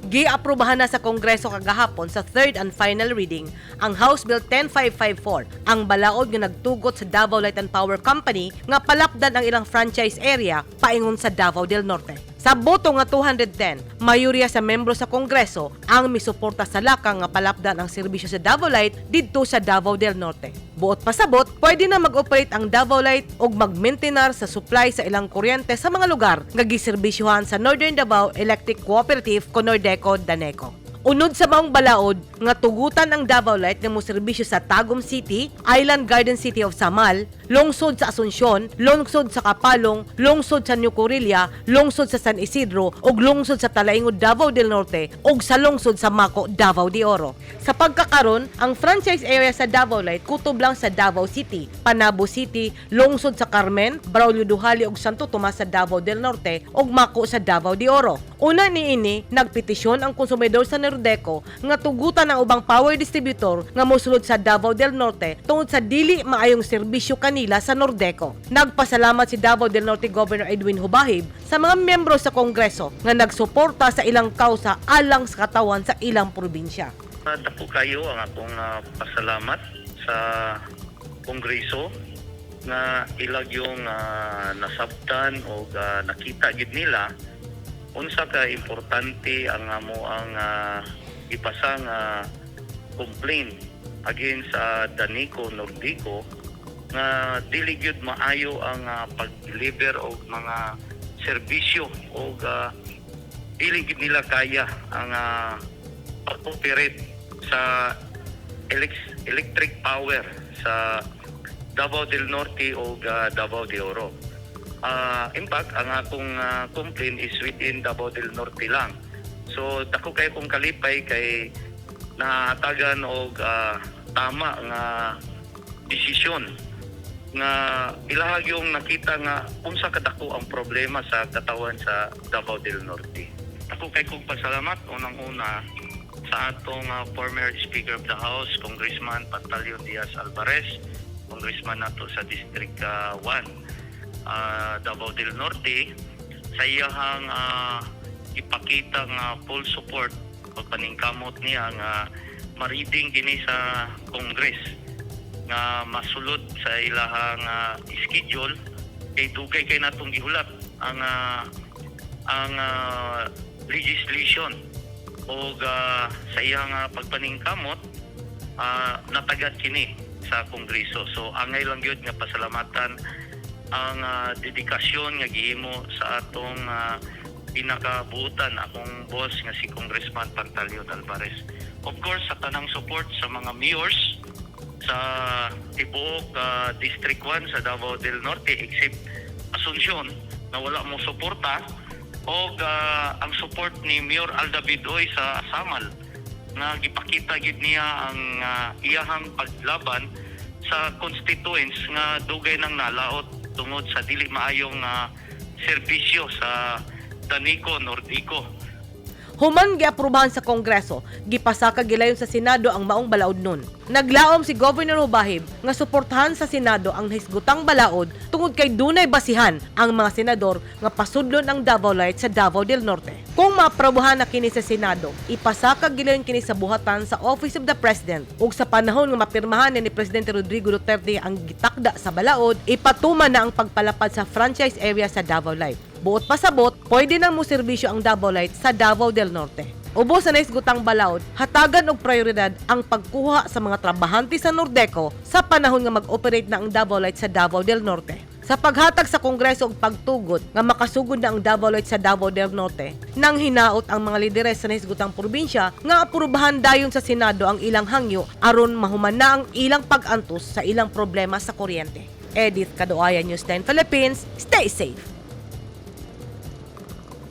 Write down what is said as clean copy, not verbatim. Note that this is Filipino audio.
Giaprubahan na sa Kongreso kagahapon sa third and final reading ang House Bill 10554, ang balaod nga nagtugot sa Davao Light and Power Company nga palapdan ang ilang franchise area paingon sa Davao del Norte. Sa boto nga 210, mayoriya sa membro sa Kongreso ang misuporta sa lakang nga palapdan ang serbisyo sa Davao Light didto sa Davao del Norte. Buot pasabot, pwede na mag-operate ang Davao Light og mag-maintain sa supply sa ilang kuryente sa mga lugar nga giserbisyohan sa Northern Davao Electric Cooperative ko Nordeco Daneco. Unod sa maong balaod nga tugutan ang Davao Light nga moserbisyo sa Tagum City, Island Garden City of Samal, lungsod sa Asuncion, lungsod sa Kapalong, lungsod sa New Corilla, lungsod sa San Isidro ug lungsod sa Talaingod Davao del Norte ug sa lungsod sa Maco Davao de Oro. Sa pagkakaron, ang franchise area sa Davao Light kutob lang sa Davao City, Panabo City, lungsod sa Carmen, Braulio Duhali ug Santo Tomas sa Davao del Norte ug Maco sa Davao de Oro. Una niini, nagpetisyon ang konsumidor sa Nordeco nga tugutan ang ubang power distributor nga mosulod sa Davao del Norte tungod sa dili maayong serbisyo kanila sa Nordeco. Nagpasalamat si Davao del Norte Governor Edwin Hubahib sa mga miyembro sa Kongreso nga nagsuporta sa ilang kausa alang sa katawan sa ilang probinsya. Dako kayo ang akong pasalamat sa Kongreso nga ilag yung nasabtan o nakita gid nila unsa ka importante ang amo ang ipasang complaint against sa Daneco Nordeco nga dili gyud maayo ang pag-deliver og mga serbisyo o dili gyud nila kaya ang pag-operate sa electric power sa Davao del Norte o Davao de Oro. In fact, ang akong complaint is within Davao del Norte lang. So, dako kayo kong kalipay kay nahatagan og tama nga desisyon nga ilahag yung nakita nga unsa kadako ang problema sa katawan sa Davao del Norte. Ako kay kong pasalamat unang-una sa atong former Speaker of the House, Congressman Pantaleon Diaz Alvarez, Congressman nato sa District 1. Davao del Norte sa iyahang ipakita nga full support o paningkamot niya nga mariding kini sa Congress nga masulod sa ilahang schedule kay dugay kay natong gihulat ang legislation o sa iyang pagpaningkamot natagad kini sa Kongreso. So angay lang gyud nga pasalamatan ang dedikasyon nga gihimo sa atong pinakabuutan akong boss nga si Congressman Pantaleon Alvarez. Of course, sa tanang support sa mga mayors sa tibuok District 1 sa Davao del Norte except Asuncion na wala mo suporta o ang support ni Mayor Alda Bidoy sa Samal nga gipakita gid niya ang iyahang paglaban sa constituents nga dugay nang nalaot tungod sa dili maayong serbisyo sa Daneco Nordeco. Human giaprubahan sa Kongreso, gipasaka gilayon sa Senado ang maong balaod nun. Naglaom si Governor Hubahib nga suportahan sa Senado ang hisgutang balaod tungod kay dunay basihan ang mga senador nga pasudlon ang Davao Light sa Davao del Norte. Kung maaprobahan na kini sa Senado, ipasaka gilayon kini sa buhatan sa Office of the President ug sa panahon nga mapirmahan ni Presidente Rodrigo Duterte ang gitakda sa balaod, ipatuman na ang pagpalapad sa franchise area sa Davao Light. Buot pasabot, pwede nang moserbisyo ang Davao Light sa Davao del Norte. Ubos sa naisgutang balaod, hatagan og prioridad ang pagkuha sa mga trabahante sa Nordeco sa panahon nga mag-operate na ang Davao Light sa Davao del Norte. Sa paghatag sa Kongreso og pagtugot nga makasugod na ang Davao Light sa Davao del Norte, nang hinaot ang mga lideres sa naisgutang probinsya nga aprubahan dayon sa Senado ang ilang hangyo aron mahuman na ang ilang pag-antos sa ilang problema sa kuryente. Edith Caduaya, News 10 Philippines, stay safe!